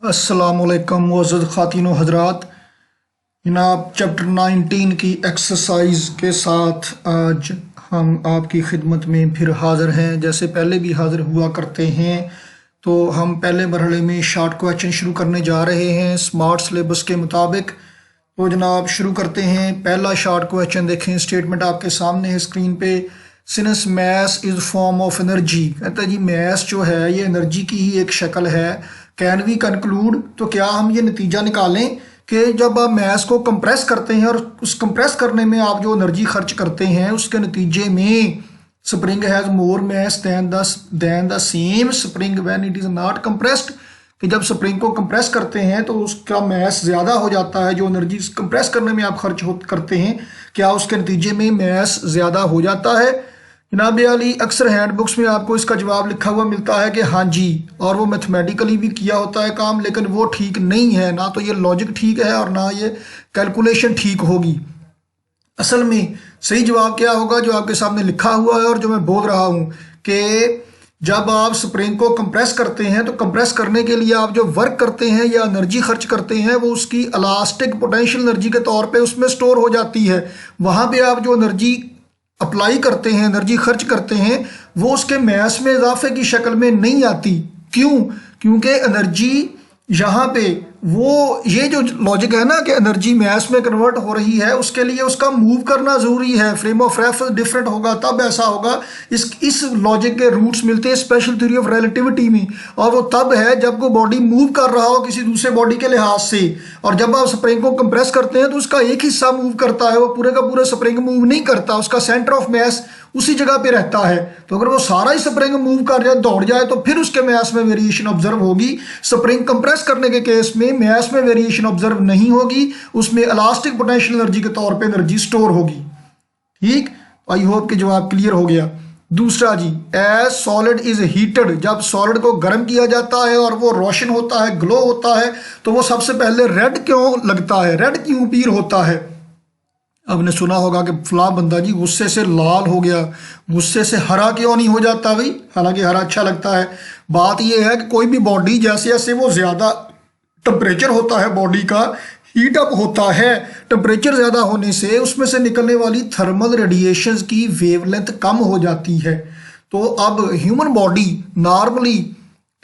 अस्सलामुअलैकुम मुअज़्ज़ज़ ख़ातिन व हज़रात। जनाब चैप्टर 19 की एक्सरसाइज के साथ आज हम आपकी खिदमत में फिर हाज़िर हैं। जैसे पहले भी हाज़िर हुआ करते हैं, तो हम पहले मरहले में शॉर्ट क्वेश्चन शुरू करने जा रहे हैं स्मार्ट सिलेबस के मुताबिक। तो जनाब शुरू करते हैं। पहला शॉर्ट क्वेश्चन देखें, स्टेटमेंट आपके सामने है स्क्रीन पे। Since mass is form of energy, कहता है जी मैस जो है ये एनर्जी की ही एक शक्ल है। कैन वी कंक्लूड, तो क्या हम ये नतीजा निकालें कि जब आप मैस को कंप्रेस करते हैं और उस कंप्रेस करने में आप जो एनर्जी खर्च करते हैं उसके नतीजे में spring has more mass than the same spring when it is not compressed, कि जब स्प्रिंग को कंप्रेस करते हैं तो उसका मैस ज़्यादा हो जाता है। जो एनर्जी कंप्रेस करने में आप खर्च करते हैं, क्या उसके नतीजे में मैस ज़्यादा हो जाता है? जनाब अली अक्सर हैंड बुक्स में आपको इसका जवाब लिखा हुआ मिलता है कि हाँ जी, और वो मैथमेटिकली भी किया होता है काम, लेकिन वो ठीक नहीं है। ना तो ये लॉजिक ठीक है और ना ये कैलकुलेशन ठीक होगी। असल में सही जवाब क्या होगा जो आपके सामने लिखा हुआ है और जो मैं बोल रहा हूँ कि जब आप स्प्रिंग को कंप्रेस करते हैं तो कंप्रेस करने के लिए आप जो वर्क करते हैं या एनर्जी खर्च करते हैं वो उसकी इलास्टिक पोटेंशियल एनर्जी के तौर पे उसमें स्टोर हो जाती है। वहाँ पे आप जो एनर्जी अप्लाई करते हैं, एनर्जी खर्च करते हैं, वो उसके मैस में इजाफे की शक्ल में नहीं आती। क्यों? क्योंकि एनर्जी यहाँ पे वो ये जो लॉजिक है ना कि एनर्जी मैस में कन्वर्ट हो रही है, उसके लिए उसका मूव करना ज़रूरी है। फ्रेम ऑफ रेफरेंस डिफरेंट होगा तब ऐसा होगा। इस लॉजिक के रूट्स मिलते हैं स्पेशल थ्योरी ऑफ रिलेटिविटी में, और वो तब है जब कोई बॉडी मूव कर रहा हो किसी दूसरे बॉडी के लिहाज से। और जब आप स्प्रिंग को कंप्रेस करते हैं तो उसका एक हिस्सा मूव करता है, वो पूरे का पूरा स्प्रिंग मूव नहीं करता, उसका सेंटर ऑफ मैस उसी जगह पे रहता है। तो अगर वो सारा ही स्प्रिंग मूव कर जाए, दौड़ जाए, तो फिर उसके मैस में वेरिएशन ऑब्जर्व होगी। स्प्रिंग कंप्रेस करने के केस में मैस में वेरिएशन ऑब्जर्व नहीं होगी, उसमें इलास्टिक पोटेंशियल एनर्जी के तौर पे एनर्जी स्टोर होगी। ठीक, आई होप कि जवाब क्लियर हो गया। दूसरा जी, एज सॉलिड इज हीटेड, जब सॉलिड को गर्म किया जाता है और वो रोशन होता है, ग्लो होता है, तो वो सबसे पहले रेड क्यों लगता है, रेड क्यों पीर होता है? आपने सुना होगा कि फला बंदा जी गुस्से से लाल हो गया, गुस्से से हरा क्यों नहीं हो जाता भाई? हालांकि हरा अच्छा लगता है। बात यह है कि कोई भी बॉडी जैसे जैसे वो ज़्यादा टेम्परेचर होता है, बॉडी का हीट अप होता है, टेम्परेचर ज़्यादा होने से उसमें से निकलने वाली थर्मल रेडिएशंस की वेवलेंथ कम हो जाती है। तो अब ह्यूमन बॉडी नॉर्मली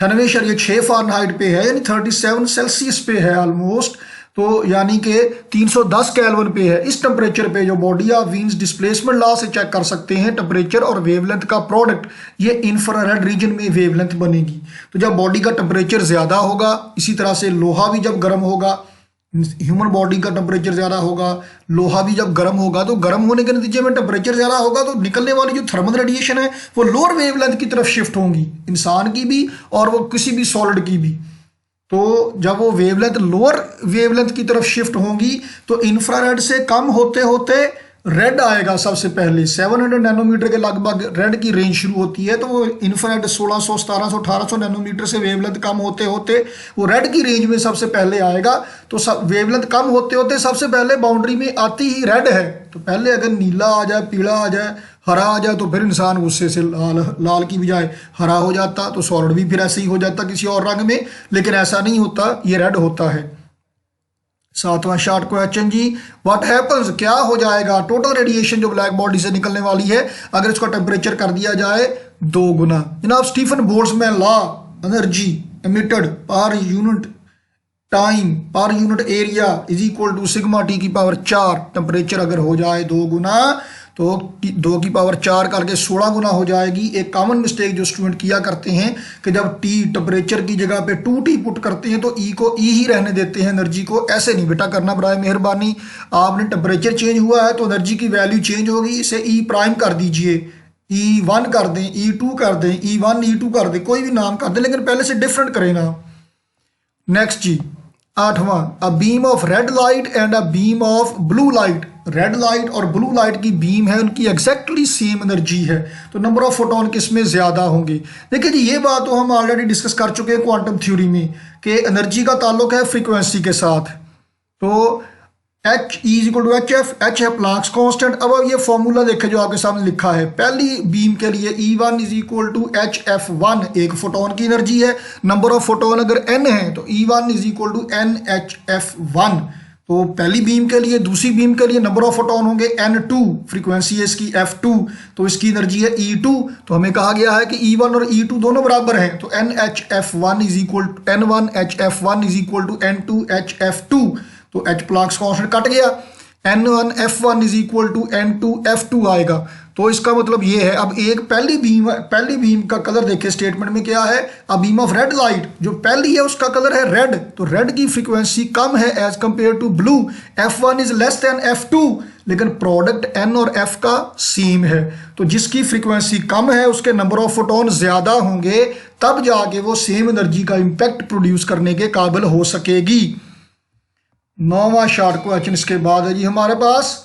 98.6 फ़ारेनहाइट पे है, यानी 37 सेल्सियस पे है ऑलमोस्ट, तो यानी कि 310 केल्विन पे है। इस टेम्परेचर पे जो बॉडी आप वीन्स डिस्प्लेसमेंट लॉ से चेक कर सकते हैं, टेम्परेचर और वेवलेंथ का प्रोडक्ट ये इंफ्रारेड रीजन में वेवलेंथ बनेगी। तो जब बॉडी का टेम्परेचर ज़्यादा होगा, इसी तरह से लोहा भी जब गर्म होगा, ह्यूमन बॉडी का टेम्परेचर ज़्यादा होगा, लोहा भी जब गर्म होगा, तो गर्म होने के नतीजे में टेम्परेचर ज़्यादा होगा, तो निकलने वाली जो थर्मल रेडिएशन है वो लोअर वेवलेंथ की तरफ शिफ्ट होंगी, इंसान की भी और वो किसी भी सॉलिड की भी। तो जब वो वेवलेंथ लोअर वेवलेंथ की तरफ शिफ्ट होंगी तो इंफ्रारेड से कम होते होते रेड आएगा। सबसे पहले 700 नैनोमीटर के लगभग रेड की रेंज शुरू होती है, तो वो इंफ्रारेड 1600, 1700, 1800 नैनोमीटर से वेवलेंथ कम होते होते वो रेड की रेंज में सबसे पहले आएगा। तो सब वेवलेंथ कम होते होते सबसे पहले बाउंड्री में आती ही रेड है। तो पहले अगर नीला आ जाए, पीला आ जाए, हरा आ जाए, तो फिर इंसान गुस्से से लाल की बजाय हरा हो जाता, तो सॉलिड भी फिर ऐसे ही हो जाता किसी और रंग में, लेकिन ऐसा नहीं होता, ये रेड होता है। सातवां शॉर्ट क्वेश्चन जी, व्हाट हैपन्स, क्या हो जाएगा टोटल रेडिएशन जो ब्लैक बॉडी से निकलने वाली है अगर इसका टेम्परेचर कर दिया जाए 2 गुना? जनाब Stefan Boltzmann law, energy emitted per unit time per unit area is equal to sigma T की पावर 4। टेम्परेचर अगर हो जाए 2 गुना तो 2 की पावर 4 करके 16 गुना हो जाएगी। एक कॉमन मिस्टेक जो स्टूडेंट किया करते हैं कि जब टी टेम्परेचर की जगह पे 2T पुट करते हैं तो ई को ई ही रहने देते हैं, एनर्जी को। ऐसे नहीं बेटा करना, बराए मेहरबानी। आपने टेम्परेचर चेंज हुआ है तो एनर्जी की वैल्यू चेंज होगी, इसे ई प्राइम कर दीजिए, E1 कर दें, E2 कर दें, E1 E2 कर दें, कोई भी नाम कर दें, लेकिन पहले से डिफरेंट करें ना। नेक्स्ट जी, 8वां, a beam of red light and a beam of blue light. Red light और ब्लू लाइट की बीम है, उनकी एग्जैक्टली सेम एनर्जी है, तो नंबर ऑफ फोटोन किसमें ज़्यादा होंगे? देखिए जी, ये बात तो हम ऑलरेडी डिस्कस कर चुके हैं क्वांटम थ्योरी में कि एनर्जी का ताल्लुक है फ्रीक्वेंसी के साथ। तो H is equal to H F, H है प्लैंक्स कांस्टेंट। अब ये फॉर्मूला देखें जो आपके सामने लिखा है, पहली बीम के लिए E1 is equal to H F one, एक फोटोन की एनर्जी है, नंबर ऑफ फोटोन अगर n है तो E1 is equal to N H F one. तो पहली बीम के लिए, दूसरी बीम के लिए नंबर ऑफ फोटोन होंगे n2, फ्रीक्वेंसी है इसकी f2, तो इसकी एनर्जी है E2। तो हमें कहा गया है कि E1 और E2 दोनों बराबर हैं, तो NHF1 is equal to N1HF1 is equal to N2HF2। तो H प्लैंक्स कांस्टेंट कट गया, N1F1 is equal to N2F2 आएगा। तो इसका मतलब ये है, अब एक पहली बीम का कलर देखे स्टेटमेंट में क्या है, अ बीम ऑफ रेड लाइट, जो पहली है उसका कलर है रेड, तो रेड की फ्रीक्वेंसी कम है as compare to blue, F1 is less than F2, लेकिन प्रोडक्ट N और F का सेम है। तो जिसकी फ्रीक्वेंसी कम है उसके नंबर ऑफ फोटोन ज्यादा होंगे, तब जाके वो सेम एनर्जी का इंपैक्ट प्रोड्यूस करने के काबिल हो सकेगी। 9वां शॉर्ट क्वेश्चन इसके बाद है जी हमारे पास,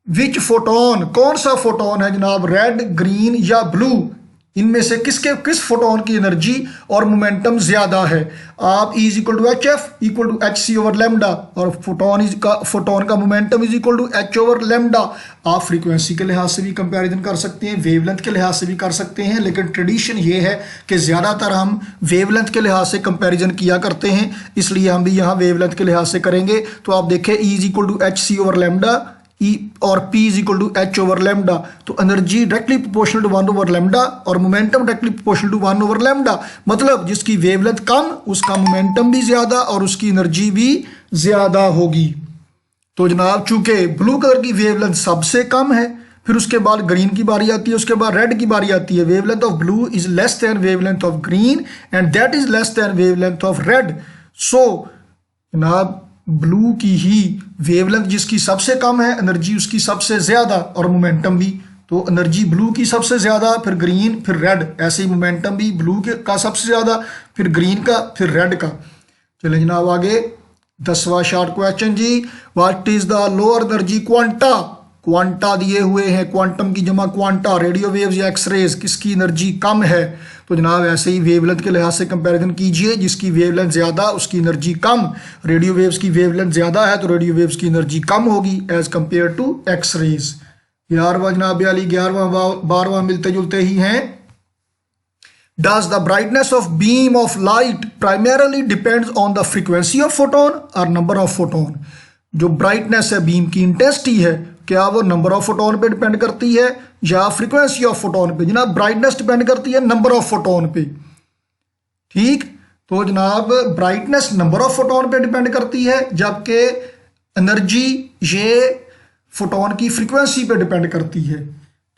विच फोटोन, कौन सा फोटोन है जनाब, रेड, ग्रीन या ब्लू, इनमें से किस फोटोन की एनर्जी और मोमेंटम ज्यादा है। आप E is equal to H F equal to H C over lambda, और फोटोन का momentum is equal to H over lambda. आप फ्रीक्वेंसी के लिहाज से भी कंपैरिजन कर सकते हैं, वेवलेंथ के लिहाज से भी कर सकते हैं, लेकिन ट्रेडिशन ये है कि ज़्यादातर हम वेवलेंथ के लिहाज से कंपैरिजन किया करते हैं, इसलिए हम भी यहाँ वेवलेंथ के लिहाज से करेंगे। तो आप देखें E is equal to H C over lambda, E और P is equal to H over lambda, तो energy directly proportional to 1 over lambda और momentum directly proportional to 1 over lambda. मतलब जिसकी वेवलेंथ कम उसका मोमेंटम भी ज्यादा और उसकी एनर्जी भी ज्यादा होगी। तो जनाब चूंकि ब्लू कलर की वेवलेंथ सबसे कम है, फिर उसके बाद ग्रीन की बारी आती है, उसके बाद रेड की बारी आती है। Wavelength of blue is less than wavelength of green and that is less than wavelength of red. So जनाब ब्लू की ही वेवलेंथ जिसकी सबसे कम है, एनर्जी उसकी सबसे ज्यादा और मोमेंटम भी, तो एनर्जी ब्लू की सबसे ज्यादा, फिर ग्रीन, फिर रेड, ऐसे ही मोमेंटम भी ब्लू का सबसे ज्यादा, फिर ग्रीन का, फिर रेड का। चले जनाब आगे 10वां शॉर्ट क्वेश्चन जी, what is the lower energy quanta. Quanta दिए हुए हैं, क्वांटम की जमा क्वांटा, रेडियो वेव्स या एक्सरेज, किसकी एनर्जी कम है। तो जनाब ऐसे ही वेवलेंथ के लिहाज से कंपैरिजन कीजिए, जिसकी वेवलेंथ ज़्यादा उसकी एनर्जी कम। रेडियो वेव्स की वेवलेंथ ज़्यादा है तो रेडियो वेव्स की एनर्जी कम होगी एज कंपेयर टू एक्सरेज। 11वां जनाब 11वां 12वां मिलते जुलते ही हैं। Does the brightness of beam of light primarily depends on the frequency of photon or number of photon। जो ब्राइटनेस है बीम की इंटेंसिटी है, क्या वो नंबर ऑफ फोटोन पे डिपेंड करती है या फ्रीक्वेंसी ऑफ फोटोन पे। जनाब ब्राइटनेस डिपेंड करती है नंबर ऑफ फोटोन पे, ठीक। तो जनाब ब्राइटनेस नंबर ऑफ फोटोन पे डिपेंड करती है, जबकि एनर्जी ये फोटोन की फ्रीक्वेंसी पे डिपेंड करती है।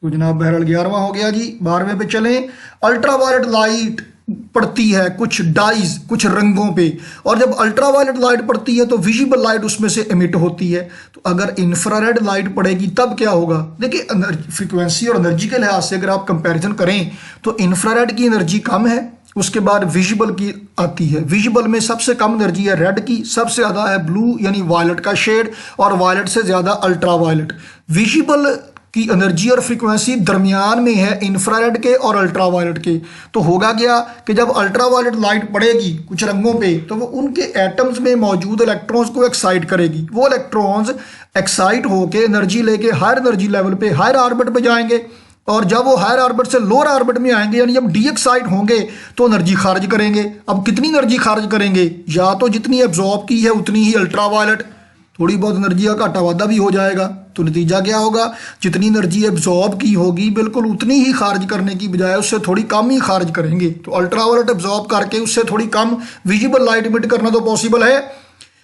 तो जनाब बहरहाल 11वां हो गया जी। 12वें पे चलें। अल्ट्रावायलेट लाइट पड़ती है कुछ डाइज, कुछ रंगों पे, और जब अल्ट्रावायलेट लाइट पड़ती है तो विजिबल लाइट उसमें से एमिट होती है। तो अगर इंफ्रारेड लाइट पड़ेगी तब क्या होगा। देखिए फ्रीक्वेंसी और एनर्जी के लिहाज से अगर आप कंपैरिजन करें तो इंफ्रारेड की एनर्जी कम है, उसके बाद विजिबल की आती है। विजिबल में सबसे कम एनर्जी है रेड की, सबसे ज़्यादा है ब्लू यानी वायलेट का शेड, और वायलेट से ज़्यादा अल्ट्रावायलेट। विजिबल की एनर्जी और फ्रीक्वेंसी दरमियान में है इंफ्रारेड के और अल्ट्रावायलेट के। तो होगा क्या कि जब अल्ट्रावायलेट लाइट पड़ेगी कुछ रंगों पे तो वो उनके एटम्स में मौजूद इलेक्ट्रॉन्स को एक्साइट करेगी। वो इलेक्ट्रॉन्स एक्साइट होकर एनर्जी लेके हायर एनर्जी लेवल पे, हायर ऑर्बिट पे जाएंगे, और जब वो हायर ऑर्बिट से लोअर ऑर्बिट में आएंगे यानी जब डी एक्साइट होंगे तो एनर्जी खारिज करेंगे। अब कितनी एनर्जी खारिज करेंगे, या तो जितनी एब्जॉर्ब की है उतनी ही अल्ट्रावायलेट, थोड़ी बहुत एनर्जी का घाटा वाधा भी हो जाएगा। तो नतीजा क्या होगा, जितनी एनर्जी एब्जॉर्ब की होगी बिल्कुल उतनी ही खारिज करने की बजाय उससे थोड़ी कम ही खारिज करेंगे। तो अल्ट्रावायलेट एब्जॉर्ब करके उससे थोड़ी कम विजिबल लाइट इमिट करना तो पॉसिबल है।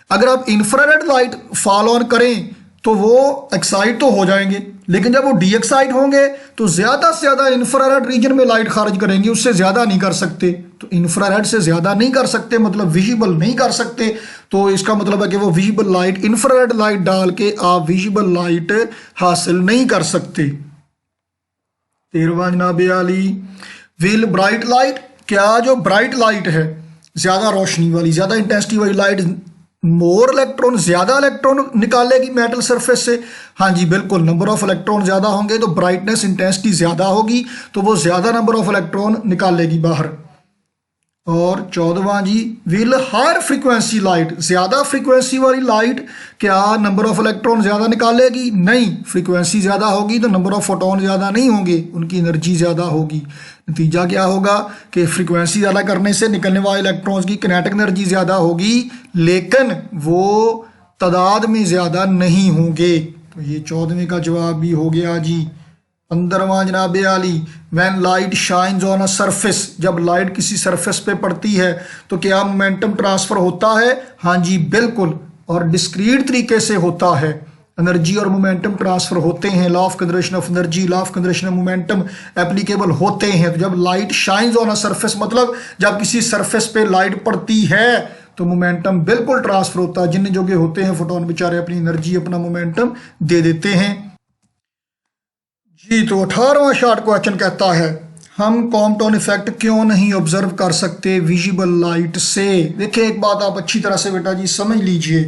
अगर आप इंफ्रारेड लाइट फॉल ऑन करें तो वो एक्साइट तो हो जाएंगे, लेकिन जब वो डी एक्साइट होंगे तो ज़्यादा से ज़्यादा इंफ्रारेड रीजन में लाइट खारिज करेंगे, उससे ज़्यादा नहीं कर सकते। तो इंफ्रारेड से ज़्यादा नहीं कर सकते मतलब विजिबल नहीं कर सकते, तो इसका मतलब है कि वो विजिबल लाइट, इंफ्रारेड लाइट डाल के आप विजिबल लाइट हासिल नहीं कर सकते। 13वां जनाब आली, विल ब्राइट लाइट, क्या जो ब्राइट लाइट है ज़्यादा रोशनी वाली, ज़्यादा इंटेंसिटी वाली लाइट मोर इलेक्ट्रॉन, ज्यादा इलेक्ट्रॉन निकालेगी मेटल सरफेस से। हाँ जी बिल्कुल, नंबर ऑफ इलेक्ट्रॉन ज्यादा होंगे तो ब्राइटनेस इंटेंसिटी ज्यादा होगी, तो वो ज्यादा नंबर ऑफ इलेक्ट्रॉन निकालेगी बाहर। और 14वां जी, विल हायर फ्रीक्वेंसी लाइट, ज़्यादा फ्रीक्वेंसी वाली लाइट क्या नंबर ऑफ इलेक्ट्रॉन ज़्यादा निकालेगी? नहीं, फ्रीक्वेंसी ज़्यादा होगी तो नंबर ऑफ फोटोन ज़्यादा नहीं होंगे, उनकी एनर्जी ज़्यादा होगी। नतीजा क्या होगा कि फ्रीक्वेंसी ज़्यादा करने से निकलने वाले इलेक्ट्रॉन्स की किनेटिक एनर्जी ज़्यादा होगी, लेकिन वो तादाद में ज़्यादा नहीं होंगे। तो ये 14वें का जवाब भी हो गया जी। 15वां जनाब आली, when light shines on a surface, जब लाइट किसी सरफेस पे पड़ती है तो क्या मोमेंटम ट्रांसफर होता है? हाँ जी बिल्कुल, और डिस्क्रीट तरीके से होता है। एनर्जी और मोमेंटम ट्रांसफर होते हैं, law of conservation of energy, law of conservation of momentum applicable होते हैं। तो जब light shines on a surface मतलब जब किसी सरफेस पे लाइट पड़ती है तो मोमेंटम बिल्कुल ट्रांसफर होता है। जिन जो के होते हैं फोटोन बेचारे अपनी एनर्जी अपना मोमेंटम दे देते हैं जी। तो 18वां शॉर्ट क्वेश्चन कहता है, हम कॉम्पटन इफेक्ट क्यों नहीं ऑब्जर्व कर सकते विजिबल लाइट से? देखिए एक बात आप अच्छी तरह से बेटा जी समझ लीजिए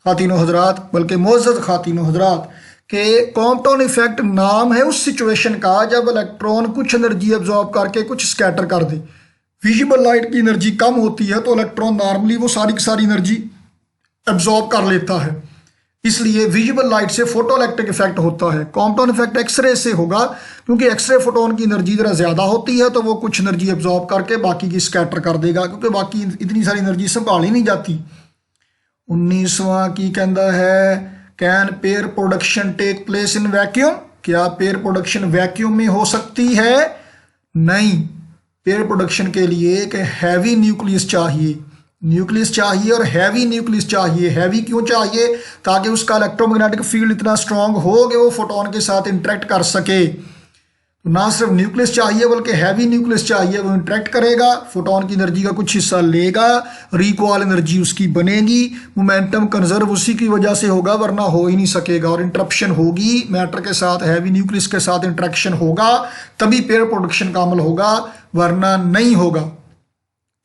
खातिनो हजरात, बल्कि मोअज़्ज़ज़ खातिनो हजरात, कि कॉम्पटन इफेक्ट नाम है उस सिचुएशन का जब इलेक्ट्रॉन कुछ एनर्जी एब्जॉर्ब करके कुछ स्कैटर कर दे। विजिबल लाइट की एनर्जी कम होती है तो इलेक्ट्रॉन नॉर्मली वो सारी की सारी एनर्जी एब्जॉर्ब कर लेता है, इसलिए विजिबल लाइट से फोटो इलेक्ट्रिक इफेक्ट होता है। कॉम्पटन इफेक्ट एक्सरे से होगा क्योंकि एक्सरे फोटोन की एनर्जी जरा ज़्यादा होती है तो वो कुछ एनर्जी एब्जॉर्ब करके बाकी की स्कैटर कर देगा, क्योंकि बाकी इतनी सारी एनर्जी संभाल ही नहीं जाती। 19वां की कहता है, can pair production take place in vacuum? क्या पेयर प्रोडक्शन वैक्यूम में हो सकती है? नहीं, पेयर प्रोडक्शन के लिए एक हैवी न्यूक्लियस चाहिए, न्यूक्लियस चाहिए और हैवी न्यूक्लियस चाहिए। हैवी क्यों चाहिए? ताकि उसका इलेक्ट्रोमैग्नेटिक फील्ड इतना स्ट्रांग हो कि वो फोटोन के साथ इंटरेक्ट कर सके। तो ना सिर्फ न्यूक्लियस चाहिए बल्कि हैवी न्यूक्लियस चाहिए, वो इंटरेक्ट करेगा, फोटोन की एनर्जी का कुछ हिस्सा लेगा, रिकॉल एनर्जी उसकी बनेगी, मोमेंटम कंजर्व उसी की वजह से होगा वरना हो ही नहीं सकेगा, और इंटरप्शन होगी मैटर के साथ, हैवी न्यूक्लियस के साथ इंटरेक्शन होगा तभी पेयर प्रोडक्शन का अमल होगा वरना नहीं होगा।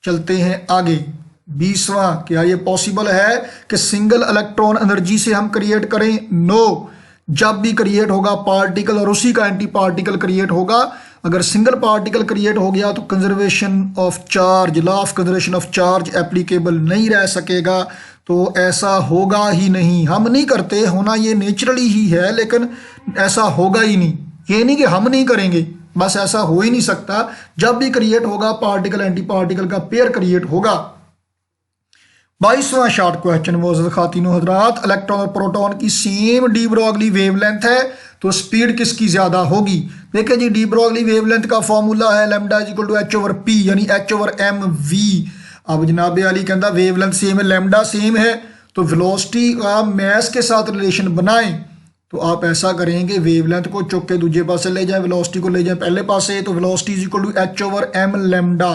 चलते हैं आगे। 20वां, क्या ये पॉसिबल है कि सिंगल इलेक्ट्रॉन एनर्जी से हम क्रिएट करें? नो, जब भी क्रिएट होगा पार्टिकल और उसी का एंटी पार्टिकल क्रिएट होगा। अगर सिंगल पार्टिकल क्रिएट हो गया तो conservation of charge, law of conservation of charge applicable नहीं रह सकेगा, तो ऐसा होगा ही नहीं। हम नहीं करते, होना ये नेचुरली ही है, लेकिन ऐसा होगा ही नहीं। ये नहीं कि हम नहीं करेंगे, बस ऐसा हो ही नहीं सकता। जब भी क्रिएट होगा पार्टिकल एंटी पार्टिकल का पेयर क्रिएट होगा। 22वां शॉर्ट क्वेश्चन, मोअज़्ज़ज़ खातिनो हजरात, इलेक्ट्रॉन और प्रोटॉन की सेम डी ब्रॉगली वेवलेंथ है तो स्पीड किसकी ज्यादा होगी? देखिए जी, डी ब्रॉगली वेवलेंथ का फॉर्मूला है lambda is equal to h/p यानी h/mv। अब जनाब अली कहता वेवलेंथ सेम है, लैम्डा सेम है, तो वेलोसिटी का मैस के साथ रिलेशन बनाएं। तो आप ऐसा करेंगे, वेवलेंथ को चुक के दूसरे पासे ले जाएं, वेलोसिटी को ले जाएं पहले पासे, तो velocity is equal to h/m lambda.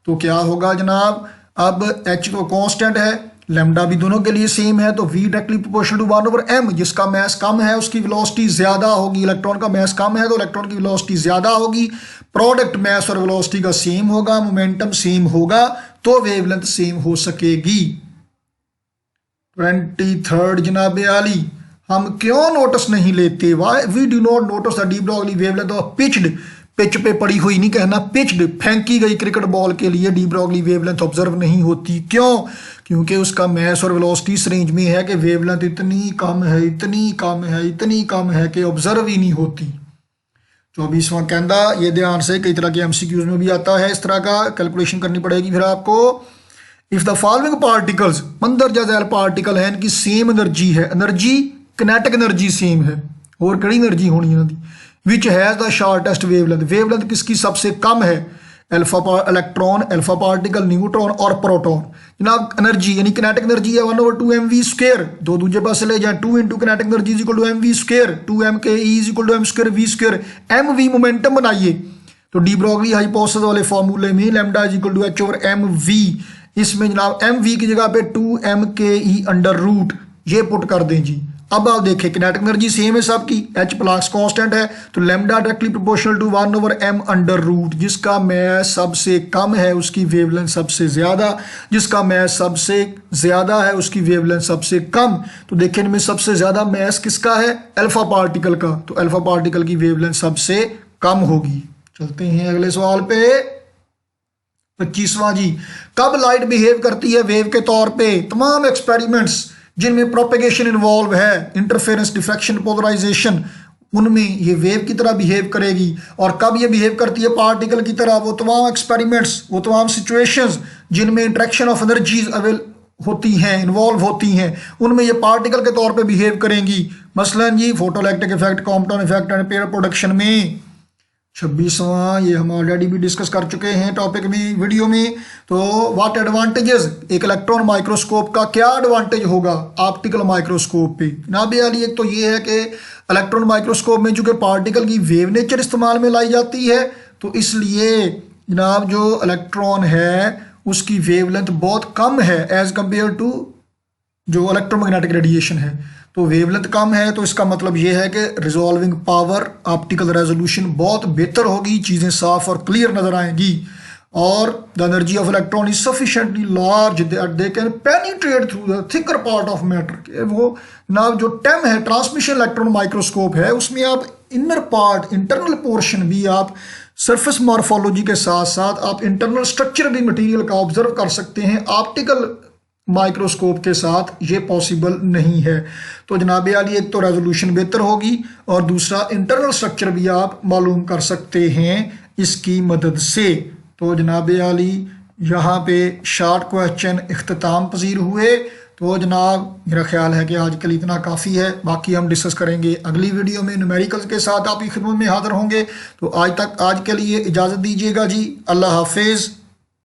तो क्या होगा जनाब, अब h तो कांस्टेंट है, लैम्डा भी दोनों के लिए सेम है, तो v directly proportional to 1/m। जिसका मैस कम है उसकी वेलोसिटी ज्यादा होगी, इलेक्ट्रॉन का मैस कम है तो इलेक्ट्रॉन की वेलोसिटी ज्यादा होगी। प्रोडक्ट मैस और वेलोसिटी का सेम होगा, मोमेंटम सेम होगा, तो वेवलेंथ सेम हो सकेगी। 23rd जनाब आली, हम क्यों नोटिस नहीं लेते? Why we do not notice the de Broglie wavelength of pitched, pitch पे पड़ी हुई नहीं कहना, पिच्ड फेंकी गई क्रिकेट बॉल के लिए डी ब्रॉगली वेवलेंथ ऑब्जर्व नहीं होती। क्यों? क्योंकि उसका मैस और वेलोसिटी इस रेंज में है कि वेवलेंथ इतनी कम है, इतनी कम है, इतनी कम है कि ऑब्जर्व ही नहीं होती। 24वां कहता, ये ध्यान से कई तरह के एमसीक्यूज में भी आता है, इस तरह का कैलकुलेशन करनी पड़ेगी फिर आपको। इफ द फॉलोइंग पार्टिकल्स, मंदरजा झैल पार्टिकल है, इनकी सेम एनर्जी है, एनर्जी किनेटिक एनर्जी सेम है और कड़ी एनर्जी होनी है, which has the shortest wavelength, wavelength किसकी सबसे कम है? Alpha electron, alpha particle, neutron और प्रोटॉन। जनाब एनर्जी यानी किनेटिक एनर्जी है 1/2mv², दो दूसरे पास ले जाए, 2 × kinetic energy is equal to mv², 2m के e is equal to m² v², mv momentum बनाइए। तो डी ब्रॉगली हाइपोथेसिस वाले फॉर्मूले में lambda is equal to h/mv, इसमें जनाब mv की जगह पे 2m के e√, ये पुट कर दें जी। अब आप देखें किनेटिक एनर्जी सेम है सबकी, h प्लस कांस्टेंट है, तो lambda directly proportional to 1/m√, जिसका मैस सबसे कम है उसकी वेवलेंथ सबसे ज्यादा, जिसका मैस सबसे ज्यादा है उसकी वेवलेंथ सबसे कम। तो देखिए इनमें सबसे ज्यादा मैस किसका है? अल्फा पार्टिकल का, तो अल्फा पार्टिकल की वेवलेंथ सबसे कम होगी। चलते हैं अगले सवाल पे। 25वां जी, कब लाइट बिहेव करती है वेव के तौर पे? तमाम एक्सपेरिमेंट्स जिनमें प्रोपेगेशन इन्वॉल्व है, इंटरफेरेंस, डिफ्रैक्शन, पोलराइजेशन, उनमें ये वेव की तरह बिहेव करेगी। और कब ये बिहेव करती है पार्टिकल की तरह? वो तमाम एक्सपेरिमेंट्स, वो तमाम सिचुएशंस जिनमें इंट्रैक्शन ऑफ एनर्जीज अवेल होती हैं, इन्वॉल्व होती हैं, उनमें ये पार्टिकल के तौर पे बिहेव करेंगी। मसलन जी photoelectric effect, Compton effect and pair production में। 26वां, ये हम ऑलरेडी भी डिस्कस कर चुके हैं टॉपिक में, वीडियो में। तो व्हाट एडवांटेजेस, एक इलेक्ट्रॉन माइक्रोस्कोप का क्या एडवांटेज होगा ऑप्टिकल माइक्रोस्कोप पे? जनाब अली, एक तो ये है कि इलेक्ट्रॉन माइक्रोस्कोप में चूंकि पार्टिकल की वेव नेचर इस्तेमाल में लाई जाती है, तो इसलिए जनाब जो इलेक्ट्रॉन है उसकी वेवलेंथ बहुत कम है एज कंपेयर टू जो इलेक्ट्रोमैग्नेटिक रेडिएशन है। तो वेवलेंथ कम है, तो इसका मतलब ये है कि रिजॉल्विंग पावर, ऑप्टिकल रेजोल्यूशन बहुत बेहतर होगी, चीज़ें साफ और क्लियर नजर आएंगी। और the energy of electron is sufficiently large that they can penetrate through the thicker part of matter. वो ना जो टेम है, ट्रांसमिशन इलेक्ट्रॉन माइक्रोस्कोप है, उसमें आप इनर पार्ट, इंटरनल पोर्शन भी आप सरफेस मॉर्फोलॉजी के साथ साथ आप इंटरनल स्ट्रक्चर भी मटेरियल का ऑब्जर्व कर सकते हैं। ऑप्टिकल माइक्रोस्कोप के साथ ये पॉसिबल नहीं है। तो जनाब आली, एक तो रेजोल्यूशन बेहतर होगी और दूसरा इंटरनल स्ट्रक्चर भी आप मालूम कर सकते हैं इसकी मदद से। तो जनाब आली, यहाँ पे शॉर्ट क्वेश्चन इख्तिताम पजीर हुए। तो जनाब मेरा ख्याल है कि आज के लिए इतना काफ़ी है, बाकी हम डिस्कस करेंगे अगली वीडियो में। न्यूमेरिकल्स के साथ आपकी खिदमत में हाजिर होंगे। तो आज के लिए इजाज़त दीजिएगा जी। अल्लाह हाफिज़।